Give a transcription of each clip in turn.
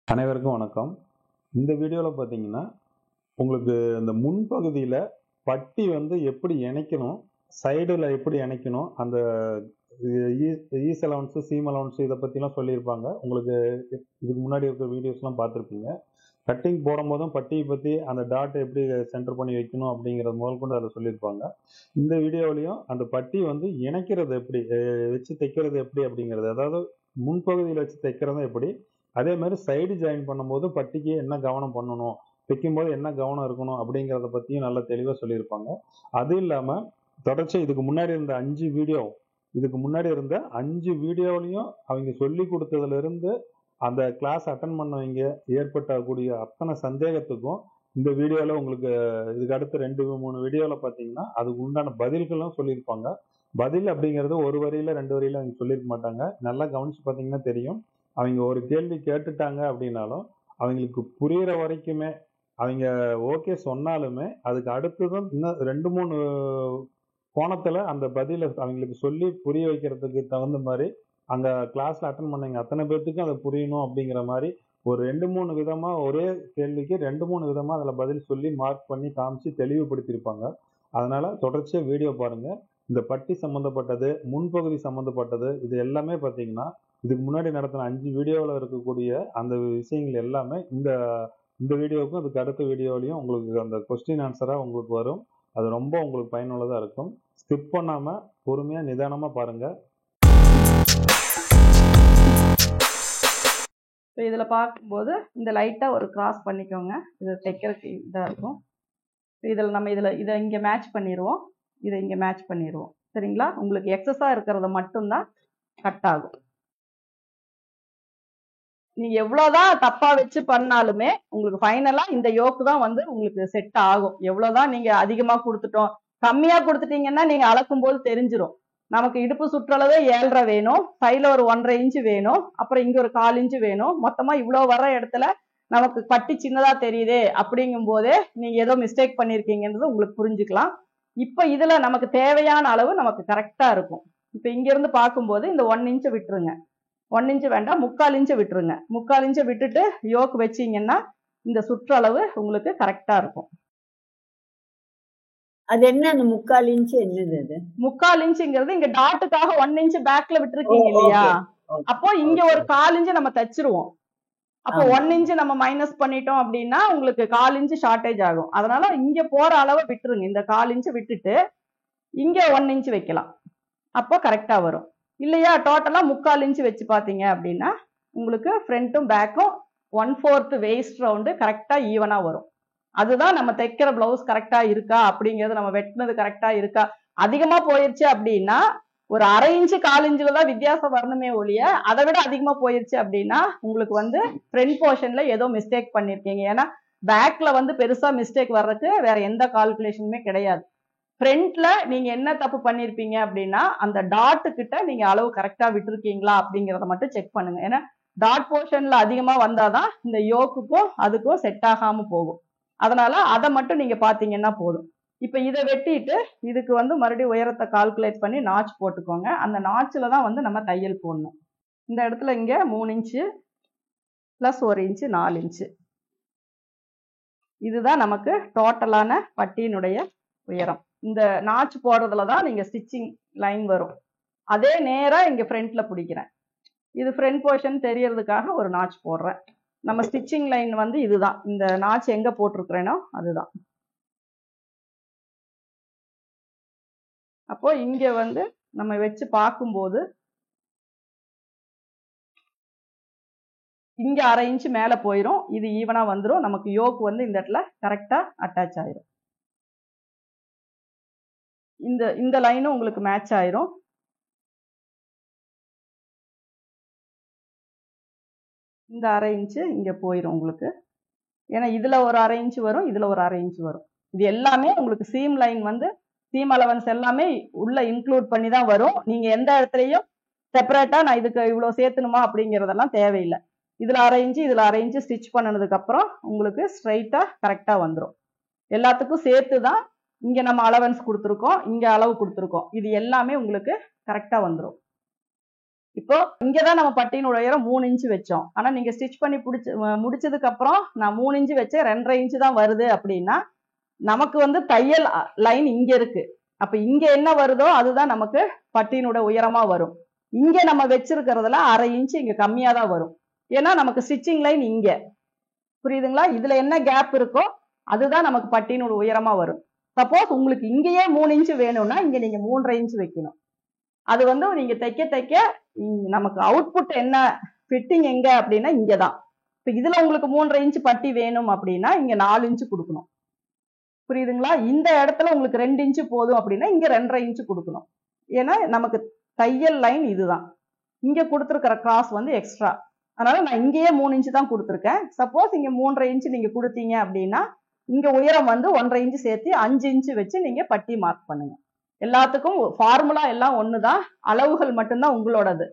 அனைவருக்கும் வணக்கம். இந்த வீடியோவில் பார்த்தீங்கன்னா உங்களுக்கு இந்த முன்பகுதியில் பட்டி எப்படி இணைக்கணும், சைடில் எப்படி இணைக்கணும், அந்த ஈஸ் அலவன்ஸு சீம் அலவன்ஸு இதை பற்றிலாம் சொல்லியிருப்பாங்க. உங்களுக்கு இதுக்கு முன்னாடி இருக்கிற வீடியோஸ்லாம் பார்த்துருப்பீங்க. கட்டிங் போடும்போதும் பட்டியை பற்றி அந்த டாட் எப்படி சென்டர் பண்ணி வைக்கணும் அப்படிங்கிறது முதல் கொண்டு அதில் சொல்லியிருப்பாங்க. இந்த வீடியோவிலையும் அந்த பட்டி இணைக்கிறது எப்படி, வச்சு தைக்கிறது எப்படி அப்படிங்கிறது, அதாவது முன்பகுதியில் வச்சு தைக்கிறது எப்படி, அதே மாதிரி சைடு ஜாயின் பண்ணும்போது பட்டிக்கு என்ன கவனம் பண்ணணும், தைக்கும்போது என்ன கவனம் இருக்கணும் அப்படிங்கிறத பற்றியும் நல்லா தெளிவாக சொல்லியிருப்பாங்க. அது இல்லாமல் தொடர்ச்சி இதுக்கு முன்னாடி இருந்த அஞ்சு வீடியோவிலையும் அவங்க சொல்லி கொடுத்ததுலேருந்து அந்த கிளாஸ் அட்டன் பண்ணவங்க ஏற்பட்டக்கூடிய அத்தனை சந்தேகத்துக்கும் இந்த வீடியோவில் உங்களுக்கு இதுக்கு அடுத்து 2-3 வீடியோவில் பார்த்தீங்கன்னா அதுக்கு உண்டான பதில்களும் சொல்லியிருப்பாங்க. பதில் அப்படிங்கிறது ஒரு வரியில 2 வரியில அவங்க சொல்லியிருக்க மாட்டாங்க. நல்லா கவனிச்சு பார்த்தீங்கன்னா தெரியும். அவங்க ஒரு கேள்வி கேட்டுட்டாங்க அப்படின்னாலும் அவங்களுக்கு புரியிற வரைக்குமே அவங்க ஓகே சொன்னாலுமே அதுக்கு அடுத்ததும் இன்னும் 2-3 கோணத்துல அந்த பதிலை அவங்களுக்கு சொல்லி புரிய வைக்கிறதுக்கு தகுந்த மாதிரி அங்க கிளாஸ்ல அட்டன் பண்ணவங்க அத்தனை பேர்த்துக்கும் அதை புரியணும் அப்படிங்கிற மாதிரி ஒரு 2-3 விதமா ஒரே கேள்விக்கு 2-3 விதமா அதுல பதில் சொல்லி மார்க் பண்ணி காமிச்சு தெளிவுபடுத்தியிருப்பாங்க. அதனால தொடர்ச்சியா வீடியோ பாருங்க. இந்த பட்டி சம்பந்தப்பட்டது, முன்பகுதி சம்பந்தப்பட்டது, இது எல்லாமே பார்த்தீங்கன்னா இதுக்கு முன்னாடி நடத்தின 5 வீடியோவில் இருக்கக்கூடிய அந்த விஷயங்கள் எல்லாமே இந்த இந்த வீடியோவுக்கும் அதுக்கு அடுத்த வீடியோலையும் உங்களுக்கு அந்த கொஸ்டின் ஆன்சராக உங்களுக்கு வரும். அது ரொம்ப உங்களுக்கு பயனுள்ளதாக இருக்கும். ஸ்கிப் பண்ணாமல் பொறுமையாக நிதானமாக பாருங்கள். இப்போ இதில் பார்க்கும்போது இந்த லைட்டாக ஒரு கிராஸ் பண்ணிக்கோங்க. இது தைக்கிறதுக்கு இதாக இருக்கும். இதில் நம்ம இதை இங்கே மேட்ச் பண்ணிடுவோம், இதை இங்கே மேட்ச் பண்ணிடுவோம். சரிங்களா? உங்களுக்கு எக்ஸஸாக இருக்கிறத மட்டும்தான் கட் ஆகும். நீங்கள் எவ்வளோதான் தப்பாக வச்சு பண்ணாலுமே உங்களுக்கு ஃபைனலாக இந்த யோக்கு தான் உங்களுக்கு செட் ஆகும். எவ்வளோதான் நீங்கள் அதிகமாக கொடுத்துட்டோம், கம்மியாக கொடுத்துட்டீங்கன்னா நீங்கள் அளக்கும் போது தெரிஞ்சிடும். நமக்கு இடுப்பு சுற்றளவே 7.5 வேணும், சைடில் ஒரு 1.5 இன்ச்சு வேணும், அப்புறம் இங்கே ஒரு 1/4 இன்ச்சு வேணும். மொத்தமாக இவ்வளோ வர இடத்துல நமக்கு பட்டி சின்னதாக தெரியுதே அப்படிங்கும் போதே நீங்கள் ஏதோ மிஸ்டேக் பண்ணியிருக்கீங்கன்றது உங்களுக்கு புரிஞ்சுக்கலாம். இப்போ இதில் நமக்கு தேவையான அளவு நமக்கு கரெக்டாக இருக்கும். இப்போ இங்கேருந்து பார்க்கும்போது இந்த 1 இன்ச்சை விட்டுருங்க, 1 இன்ச்சு வேண்டாம், 3/4 இன்ச்சை விட்டுருங்க. 3/4 இன்ச்சை விட்டுட்டு யோக்கு வச்சிங்கன்னா இந்த சுற்றளவு உங்களுக்கு கரெக்டாக இருக்கும். அது என்ன அந்த 3/4 இன்ச்சு என்னது? அது 3/4 இன்ச்சுங்கிறது இங்க டாட்டுக்காக 1 இன்ச்சு பேக்ல விட்டுருக்கீங்க இல்லையா? அப்போ இங்க ஒரு 1/4 இன்ச்சு நம்ம தச்சிருவோம். அப்போ 1 இன்ச்சு நம்ம மைனஸ் பண்ணிட்டோம் அப்படின்னா உங்களுக்கு 1/4 இன்ச்சு ஷார்டேஜ் ஆகும். அதனால இங்க போற அளவை விட்டுருங்க. இந்த 1/4 இன்ச்சு விட்டுட்டு இங்க 1 இன்ச்சு வைக்கலாம். அப்போ கரெக்டா வரும். இல்லையா டோட்டலா 3/4 இன்ச்சு வச்சு பாத்தீங்க அப்படின்னா உங்களுக்கு ஃப்ரண்ட்டும் பேக்கும் 1/4 வேஸ்ட் ரவுண்டு கரெக்டா ஈவனா வரும். அதுதான் நம்ம தைக்கிற பிளவுஸ் கரெக்டா இருக்கா அப்படிங்கிறது, நம்ம வெட்டினது கரெக்டா இருக்கா. அதிகமா போயிருச்சு அப்படின்னா ஒரு 1/2 இன்ச்சு 1/4 இன்ச்சுல தான் வித்தியாசம் வரணுமே ஒழிய அதை விட அதிகமா போயிருச்சு அப்படின்னா உங்களுக்கு ஃப்ரண்ட் போர்ஷன்ல ஏதோ மிஸ்டேக் பண்ணிருக்கீங்க. ஏன்னா பேக்ல பெருசா மிஸ்டேக் வர்றதுக்கு வேற எந்த கால்குலேஷனுமே கிடையாது. ஃப்ரண்ட்ல நீங்க என்ன தப்பு பண்ணிருப்பீங்க அப்படின்னா அந்த டாட்டு கிட்ட நீங்க அளவு கரெக்டா விட்டுருக்கீங்களா அப்படிங்கிறத மட்டும் செக் பண்ணுங்க. ஏன்னா டாட் போர்ஷன்ல அதிகமா வந்தாதான் இந்த யோக்குக்கும் அதுக்கும் செட் ஆகாம போகும். அதனால அதை மட்டும் நீங்க பாத்தீங்கன்னா போதும். இப்ப இதை வெட்டிட்டு இதுக்கு மறுபடியும் உயரத்தை கால்குலேட் பண்ணி நாச் போட்டுக்கோங்க. அந்த நாச்சில் தான் நம்ம தையல் போடணும். இந்த இடத்துல இங்க 3 இன்ச்சு பிளஸ் 1 இன்ச்சு 4 இன்ச்சு, இதுதான் நமக்கு டோட்டலான பட்டியினுடைய உயரம். இந்த நாச் போடுறதுல தான் நீங்க ஸ்டிச்சிங் லைன் வரும். அதே நேரா இங்க ஃப்ரண்ட்ல பிடிக்கிறேன். இது ஃப்ரண்ட் போர்ஷன் தெரியறதுக்காக ஒரு நாச் போடுறேன். நம்ம ஸ்டிச்சிங் லைன் இதுதான். இந்த நாச் எங்க போட்டிருக்கிறேனோ அதுதான். அப்போ இங்க நம்ம வச்சு பார்க்கும்போது இங்க 1/2 இன்ச்சு மேல போயிரும். இது ஈவனா வந்துடும். நமக்கு யோக் இந்த இடத்துல கரெக்டா அட்டாச் ஆயிரும். இந்த லைனும் உங்களுக்கு மேட்ச் ஆயிரும். இந்த 1/2 இன்ச்சு இங்க போயிரும் உங்களுக்கு. ஏன்னா இதுல ஒரு 1/2 இன்ச்சு வரும், இதுல ஒரு 1/2 இன்ச்சு வரும். இது எல்லாமே உங்களுக்கு சீம் லைன் சீம் அலவன்ஸ் எல்லாமே உள்ள இன்க்ளூட் பண்ணி தான் வரும். நீங்க எந்த இடத்துலயும் செப்பரேட்டா நான் இதுக்கு இவ்வளவு சேர்த்தணுமா அப்படிங்கறதெல்லாம் தேவையில்லை. இதுல 1/2 இன்ச்சு இதுல 1/2 இன்ச்சு ஸ்டிச் பண்ணதுக்கு அப்புறம் உங்களுக்கு ஸ்ட்ரைட்டா கரெக்டா வந்துடும். எல்லாத்துக்கும் சேர்த்து தான் இங்க நம்ம அலவன்ஸ் கொடுத்துருக்கோம், இங்க அளவு கொடுத்துருக்கோம். இது எல்லாமே உங்களுக்கு கரெக்டா வந்துடும். இப்போ இங்கதான் நம்ம பட்டியின் உயரம் 3 இன்ச்சு வச்சோம். ஆனா நீங்க ஸ்டிச் பண்ணி முடிச்சதுக்கு அப்புறம் நான் 3 இன்ச்சு வச்சேன், 2.5 இன்ச்சு தான் வருது அப்படின்னா நமக்கு வந்து தையல் லைன் இங்க இருக்கு. அப்ப இங்க என்ன வருதோ அதுதான் நமக்கு பட்டியினோட உயரமா வரும். இங்க நம்ம வச்சிருக்கிறதுல 1/2 இன்ச்சு இங்க கம்மியா தான் வரும். ஏன்னா நமக்கு ஸ்டிச்சிங் லைன் இங்க. புரியுதுங்களா? இதுல என்ன கேப் இருக்கோ அதுதான் நமக்கு பட்டியினோட உயரமா வரும். சப்போஸ் உங்களுக்கு இங்கேயே 3 இன்ச்சு வேணும்னா இங்க நீங்க 3.5 இன்ச்சு வைக்கணும். அது வந்து நீங்க தைக்க நமக்கு அவுட்புட் என்ன ஃபிட்டிங் எங்க அப்படின்னா இங்கதான். இப்ப இதுல உங்களுக்கு 3.5 இன்ச்சு பட்டி வேணும் அப்படின்னா இங்க 4 இன்ச்சு கொடுக்கணும். புரியுதுங்களா? இந்த இடத்துல உங்களுக்கு 2 இன்ச்சு போதும் அப்படின்னா இங்க 2.5 இன்ச்சு கொடுக்கணும். ஏன்னா நமக்கு தையல் லைன் இதுதான். இங்க கொடுத்துருக்கிற கிராஸ் வந்து எக்ஸ்ட்ரா. அதனால நான் இங்கேயே 3 இன்ச்சு தான் கொடுத்துருக்கேன். சப்போஸ் இங்க 3.5 இன்ச்சு நீங்க கொடுத்தீங்க அப்படின்னா இங்க உயரம் வந்து 1.5 இன்ச்சு சேர்த்து 5 இன்ச்சு வச்சு நீங்க பட்டி மார்க் பண்ணுங்க. எல்லாத்துக்கும் ஃபார்முலா எல்லாம் ஒண்ணுதான், அளவுகள் மட்டும்தான் உங்களோடது.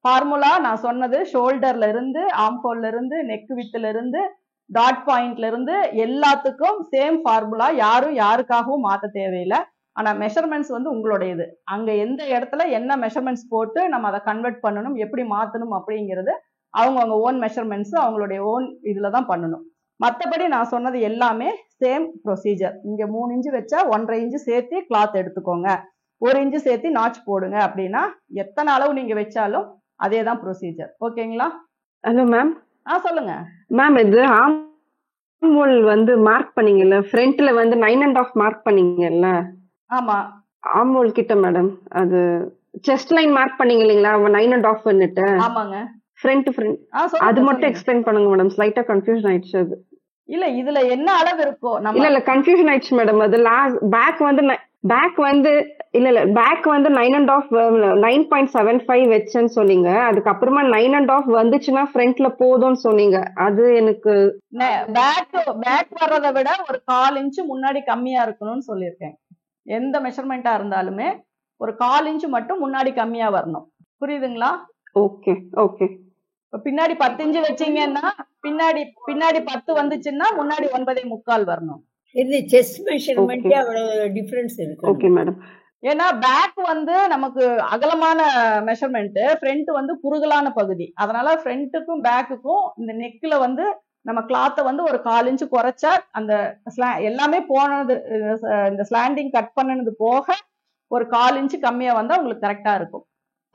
ஃபார்முலா நான் சொன்னது ஷோல்டர்ல இருந்து, ஆம்ஹோல்ல இருந்து, நெக் வித்துல இருந்து, டாட் பாயிண்ட்ல இருந்து எல்லாத்துக்கும் சேம் ஃபார்முலா. யாரும் யாருக்காகவும் மாத்த தேவையில்லை. ஆனா மெஷர்மெண்ட்ஸ் வந்து உங்களுடையது. அங்க எந்த இடத்துல என்ன மெஷர்மெண்ட்ஸ் போட்டு நம்ம அதை கன்வெர்ட் பண்ணணும், எப்படி மாத்தணும் அப்படிங்கிறது அவங்கவுங்க ஓன் மெஷர்மெண்ட்ஸ் அவங்களுடைய ஓன் இதுலதான் பண்ணணும். மற்றபடி நான் சொன்னது எல்லாமே சேம் ப்ரொசீஜர். இங்க 3 இன்ச்சு வச்சா 1.5 இன்ச்சு சேர்த்து கிளாத் எடுத்துக்கோங்க, 1 இன்ச்சு சேர்த்து நாச் போடுங்க அப்படின்னா எத்தனை அளவு நீங்க வச்சாலும் அதே தான் ப்ரொசீஜர். ஓகேங்களா? Hello ma'am. சொல்லுங்க மேம். இது ஆர்ம்ஹோல் வந்து மார்க் பண்ணீங்கல்ல, ஃப்ரண்ட்ல வந்து 9.5 மார்க் பண்ணீங்கல்ல? ஆமா. ஆர்ம்ஹோல் கிட்ட மேடம் அது செஸ்ட் லைன் மார்க் பண்ணீங்க இல்லீங்களா 9.5ன்னுட்டு? ஆமாங்க. ஃப்ரண்ட் அது மட்டும் எக்ஸ்பிளைன் பண்ணுங்க மேடம். ஸ்லைட்டா கன்ஃபியூஷன் ஆயிடுச்சு. அது இல்ல இதுல என்ன அளவு இருக்கோ நம்ம இல்ல கன்ஃபியூஷன் ஆயிடுச்சு மேடம். அது பேக் வந்து 9.75 வச்சேன்னு சொன்னீங்க. அதுக்கப்புறமா 9.5 வந்துச்சுன்னா ஃப்ரண்ட்ல போதும்னு சொன்னீங்க. அது எனக்கு பேக் வர்றதை விட ஒரு 1/4 இன்ச்சு முன்னாடி கம்மியா இருக்கணும்னு சொல்லியிருக்கேன். எந்த மெஷர்மெண்டா இருந்தாலுமே ஒரு 1/4 இன்ச்சு மட்டும் முன்னாடி கம்மியா வரணும். புரியுதுங்களா? Okay okay. பின்னாடி 10 இன்ச்சு வச்சீங்கன்னா பின்னாடி 10 வந்துச்சுன்னா முன்னாடி 9.25 வரணும். இது செஸ்ட் மெஷர்மெண்ட் அவ்வளவு டிஃபரன்ஸ் இருக்கு. Okay madam. ஏன்னா பேக் வந்து நமக்கு அகலமான மெஷர்மெண்ட், ஃப்ரண்ட் வந்து குறுகலான பகுதி. அதனால ஃப்ரண்ட்டுக்கும் பேக்குக்கும் இந்த நெக்ல வந்து நம்ம கிளாத்தை வந்து ஒரு 1/4 இன்ச்சு குறைச்சா அந்த எல்லாமே போனது, இந்த ஸ்லாண்டிங் கட் பண்ணது போக ஒரு 1/4 இன்ச்சு கம்மியா வந்தா உங்களுக்கு கரெக்டா இருக்கும்.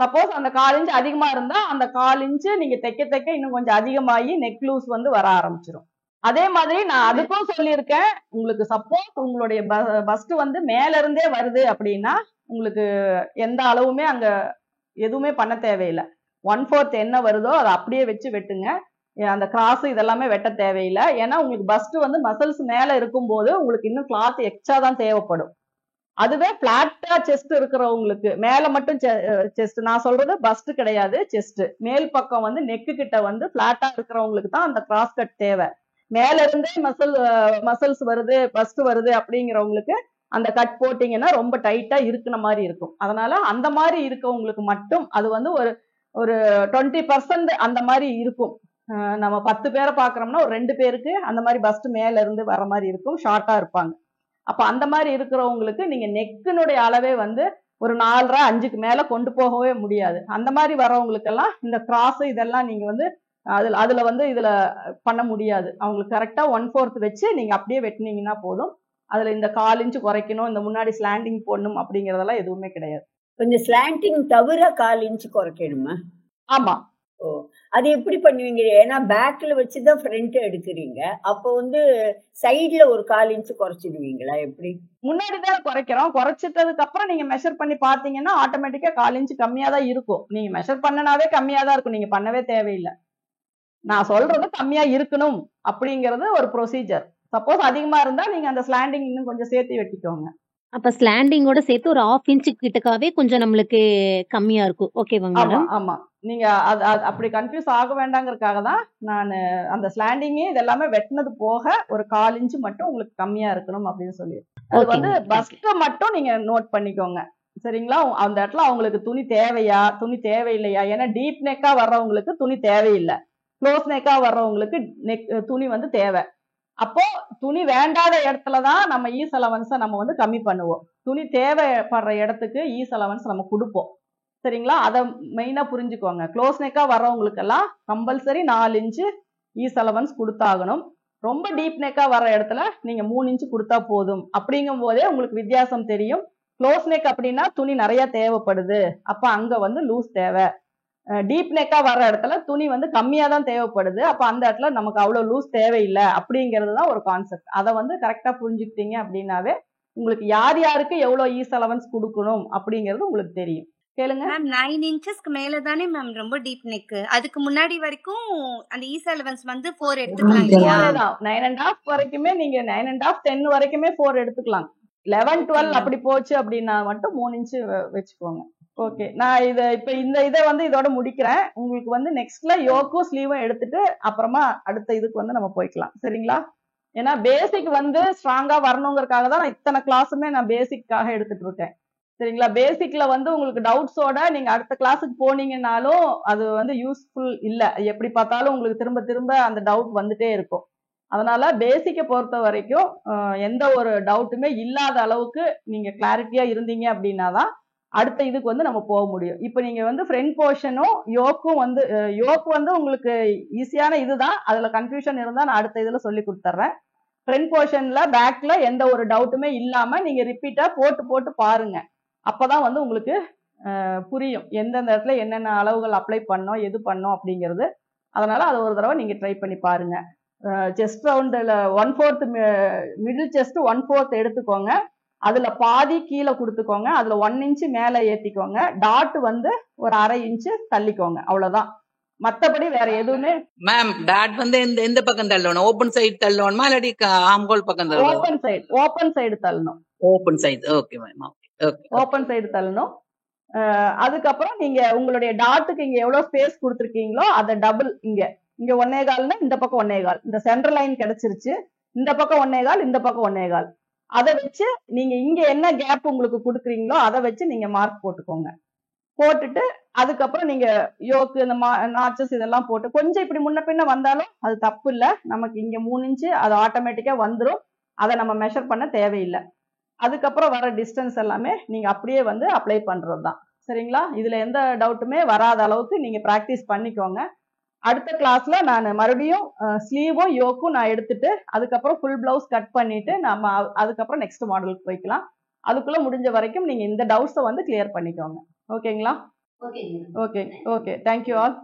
சப்போஸ் அந்த 1/4 இன்ச்சு அதிகமா இருந்தா அந்த 1/4 இன்ச்சு நீங்க தைக்க இன்னும் கொஞ்சம் அதிகமாகி நெக் லூஸ் வந்து வர ஆரம்பிச்சிடும். அதே மாதிரி நான் அதுக்கும் சொல்லியிருக்கேன், உங்களுக்கு சப்போஸ் உங்களுடைய பஸ்ட் வந்து மேல இருந்தே வருது அப்படின்னா உங்களுக்கு எந்த அளவுமே அங்க எதுவுமே பண்ண தேவையில்லை. 1/4 என்ன வருதோ அதை அப்படியே வச்சு வெட்டுங்க. அந்த கிராஸ் இதெல்லாமே வெட்ட தேவையில்லை. ஏன்னா உங்களுக்கு பஸ்ட் வந்து மசில்ஸ் மேல இருக்கும் போது உங்களுக்கு இன்னும் கிளாத் எக்ஸ்ட்ரா தான் தேவைப்படும். அதுவே பிளாட்டா செஸ்ட் இருக்கிறவங்களுக்கு மேல மட்டும் செஸ்ட், நான் சொல்றது பஸ்ட் கிடையாது, செஸ்ட் மேல் பக்கம் வந்து நெக்கு கிட்ட வந்து பிளாட்டா இருக்கிறவங்களுக்கு தான் அந்த கிராஸ் கட் தேவை. மேல இருந்தே மசில்ஸ் வருது, பஸ்ட் வருது அப்படிங்கிறவங்களுக்கு அந்த கட் போட்டீங்கன்னா ரொம்ப டைட்டா இருக்கிற மாதிரி இருக்கும். அதனால அந்த மாதிரி இருக்கவங்களுக்கு மட்டும் அது வந்து ஒரு 20% அந்த மாதிரி இருக்கும். நம்ம 10 பேரை பாக்குறோம்னா ஒரு 2 பேருக்கு அந்த மாதிரி பஸ்ட் மேல இருந்து வர மாதிரி இருக்கும், ஷார்ட்டா இருப்பாங்க. அப்ப அந்த மாதிரி இருக்கிறவங்களுக்கு நீங்க நெக்கினுடைய அளவே வந்து ஒரு 4.5 5க்கு மேல கொண்டு போகவே முடியாது. அந்த மாதிரி வரவங்களுக்கு எல்லாம் இந்த கிராஸ் இதெல்லாம் நீங்க வந்து அதுல வந்து இதுல பண்ண முடியாது. அவங்களுக்கு கரெக்டா 1/4 வச்சு நீங்க அப்படியே வெட்டினீங்கன்னா போதும். அதுல இந்த 1/4 இன்ச்சு குறைக்கணும், இந்த முன்னாடி ஸ்லாண்டிங் போடணும் அப்படிங்கறதெல்லாம் எதுவுமே கிடையாது. கொஞ்சம் ஸ்லாண்டிங் தவிர 1/4 இன்ச்சு குறைக்கணுமா? ஆமா. ஓ, அது எப்படி பண்ணுவீங்க? ஏன்னா பேக்ல வச்சுதான் ஃப்ரண்ட் எடுக்கிறீங்க. அப்போ வந்து சைட்ல ஒரு 1/4 இன்ச்சு குறைச்சிடுவீங்களா? எப்படி? முன்னாடி தான் குறைக்கிறோம். குறைச்சிட்டதுக்கு அப்புறம் நீங்க மெஷர் பண்ணி பாத்தீங்கன்னா ஆட்டோமேட்டிக்கா 1/4 இன்ச்சு கம்மியா தான் இருக்கும். நீங்க மெஷர் பண்ணனாவே கம்மியா தான் இருக்கும், நீங்க பண்ணவே தேவையில்லை. நான் சொல்றது கம்மியா இருக்கணும் அப்படிங்கறது ஒரு ப்ரொசீஜர். சப்போஸ் அதிகமா இருந்தா நீங்க அந்த ஸ்லாண்டிங் இன்னும் கொஞ்சம் சேர்த்து வெட்டிக்கோங்க. அப்ப ஸ்லாண்டிங்கோட சேர்த்து ஒரு 1/2 இன்ச்சு கிட்டக்காவே கொஞ்சம் நம்மளுக்கு கம்மியா இருக்கும். ஓகேவாங்க மேடம்? ஆமா. நீங்க அப்படி கன்ஃபியூஸ் ஆக வேண்டாங்கிறதுக்காக தான் நான் அந்த ஸ்லாண்டிங் இதெல்லாமே வெட்டினது போக ஒரு 1/4 இன்ச்சு மட்டும் உங்களுக்கு கம்மியா இருக்கணும் அப்படின்னு சொல்லி. அது வந்து பஸ்ட மட்டும் நீங்க நோட் பண்ணிக்கோங்க. சரிங்களா? அந்த இடத்துல அவங்களுக்கு துணி தேவையா, துணி தேவையில்லையா? ஏன்னா டீப் நெக்கா வர்றவங்களுக்கு துணி தேவையில்லை, க்ளோஸ் நெக்கா வர்றவங்களுக்கு துணி வந்து தேவை. அப்போ துணி வேண்டாத இடத்துலதான் நம்ம ஈஸ் அலவன்ஸை நம்ம வந்து கம்மி பண்ணுவோம். துணி தேவைப்படுற இடத்துக்கு ஈஸ் அலவன்ஸ் நம்ம கொடுப்போம். சரிங்களா? அதை மெயினா புரிஞ்சுக்கோங்க. க்ளோஸ் நெக்கா வர்றவங்களுக்கெல்லாம் கம்பல்சரி 4 இன்ச்சு ஈஸ் அலவன்ஸ் கொடுத்தாகணும். ரொம்ப டீப் நெக்கா வர்ற இடத்துல நீங்க 3 இன்ச்சு கொடுத்தா போதும். அப்படிங்கும் போதே உங்களுக்கு வித்தியாசம் தெரியும். க்ளோஸ் நெக் அப்படின்னா துணி நிறைய தேவைப்படுது, அப்ப அங்க வந்து லூஸ் தேவை. டீப் நெக்கா வர்ற இடத்துல துணி வந்து கம்மியா தான் தேவைப்படுது, அப்ப அந்த இடத்துல நமக்கு அவ்வளவு லூஸ் தேவையில்லை. அப்படிங்கிறது தான் ஒரு கான்செப்ட். அதை வந்து கரெக்டா புரிஞ்சுக்கிட்டீங்க அப்படின்னாவே உங்களுக்கு யார் யாருக்கு எவ்வளவு ஈஸ் அலவன்ஸ் கொடுக்கணும் அப்படிங்கிறது உங்களுக்கு தெரியும். கேளுங்க மேம். 9 இன்ச்சஸ்க்கு மேல தானே மேம் ரொம்ப டீப் நெக். அதுக்கு முன்னாடி வரைக்கும் அந்த ஈஸ் அலவன்ஸ் வந்து 4 எடுத்துக்கலாம் இல்லையா? 9.5 வரைக்குமே நீங்க 9.5 10 வரைக்குமே 4 எடுத்துக்கலாம். 11 12 அப்படி போச்சு அப்படின்னா மட்டும் 3 இன்ச்சு வச்சுக்கோங்க. ஓகே, நான் இப்ப இதை வந்து இதோட முடிக்கிறேன். உங்களுக்கு வந்து நெக்ஸ்ட்ல யோக்கும் ஸ்லீவும் எடுத்துட்டு அப்புறமா அடுத்த இதுக்கு வந்து நம்ம போய்க்கலாம். சரிங்களா? ஏன்னா பேசிக் வந்து ஸ்ட்ராங்கா வரணுங்கிறதுக்காக தான் நான் இத்தனை கிளாஸுமே நான் பேசிக்காக எடுத்துட்டு இருக்கேன். சரிங்களா? பேசிக்ல வந்து உங்களுக்கு டவுட்ஸோட நீங்க அடுத்த கிளாஸுக்கு போனீங்கன்னாலும் அது வந்து யூஸ்ஃபுல் இல்ல. எப்படி பார்த்தாலும் உங்களுக்கு திரும்ப திரும்ப அந்த டவுட் வந்துட்டே இருக்கும். அதனால பேசிக்கை பொறுத்த வரைக்கும் எந்த ஒரு டவுட்டுமே இல்லாத அளவுக்கு நீங்க கிளாரிட்டியா இருந்தீங்க அப்படின்னா தான் அடுத்த இதுக்கு வந்து நம்ம போக முடியும். இப்ப நீங்க வந்து ஃப்ரண்ட் போர்ஷனும் யோக்கும் வந்து யோக் வந்து உங்களுக்கு ஈஸியான இதுதான். அதுல கன்ஃபியூஷன் இருந்தா நான் அடுத்த இதுல சொல்லி கொடுத்துட்றேன். ஃப்ரண்ட் போர்ஷன்ல பேக்ல எந்த ஒரு டவுட்டுமே இல்லாம நீங்க ரிப்பீட்டா போட்டு போட்டு பாருங்க. அப்பதான் வந்து உங்களுக்கு புரியும் எந்தெந்த இடத்துல என்னென்ன அளவுகள் அப்ளை பண்ணோம், எது பண்ணோம் அப்படிங்கிறது. அதனால அதை ஒரு தடவை நீங்க ட்ரை பண்ணி பாருங்க. செஸ்ட் ரவுண்டில் 1/4 மிடில் செஸ்ட் 1/4 எடுத்துக்கோங்க. அதுல பாதி கீழே கொடுத்துக்கோங்க. அதுல 1 இன்ச்சு மேல ஏத்திக்கோங்க. டாட் வந்து ஒரு 1/2 இன்ச்சு தள்ளிக்கோங்க. அவ்வளவுதான். மத்தபடி வேற எதுவுமே. மேம் டாட் வந்து எந்த பக்கம் தள்ளணும்? ஓபன் சைடு தள்ளணுமா இல்லாட்டி ஆம்கோல் பக்கம் தள்ளணும்? ஓபன் சைடு தள்ளணும். Open side. Okay ma'am. Okay, open side தள்ளணும். அதுக்கப்புறம் நீங்க உங்களுடைய டாட்டுக்கு இங்க எவ்வளவு ஸ்பேஸ் கொடுத்துருக்கீங்களோ அதை டபுள் இங்க 1.25னா இந்த பக்கம் 1.25. இந்த சென்டர் லைன் கிடைச்சிருச்சு. இந்த பக்கம் 1.25, இந்த பக்கம் 1.25. அதை வச்சு நீங்க இங்க என்ன கேப் உங்களுக்கு கொடுக்குறீங்களோ அதை வச்சு நீங்க மார்க் போட்டுக்கோங்க. போட்டுட்டு அதுக்கப்புறம் நீங்க யோக்கு இந்த நாச்சஸ் இதெல்லாம் போட்டு கொஞ்சம் இப்படி முன்ன பின்ன வந்தாலும் அது தப்பு இல்லை. நமக்கு இங்க 3 இன்ச்சு அது ஆட்டோமேட்டிக்கா வந்துடும். அதை நம்ம மெஷர் பண்ண தேவையில்லை. அதுக்கப்புறம் வர டிஸ்டன்ஸ் எல்லாமே நீங்க அப்படியே வந்து அப்ளை பண்றது தான். சரிங்களா? இதுல எந்த டவுட்டுமே வராத அளவுக்கு நீங்க பிராக்டிஸ் பண்ணிக்கோங்க. அடுத்த கிளாஸ்ல நான் மறுபடியும் ஸ்லீவும் யோக்கும் நான் எடுத்துட்டு அதுக்கப்புறம் ஃபுல் பிளவுஸ் கட் பண்ணிட்டு நம்ம அதுக்கப்புறம் நெக்ஸ்ட் மாடலுக்கு போய்க்கலாம். அதுக்குள்ள முடிஞ்ச வரைக்கும் நீங்க இந்த டவுட்ஸை வந்து கிளியர் பண்ணிக்கோங்க. ஓகேங்களா? Okay, thank you all.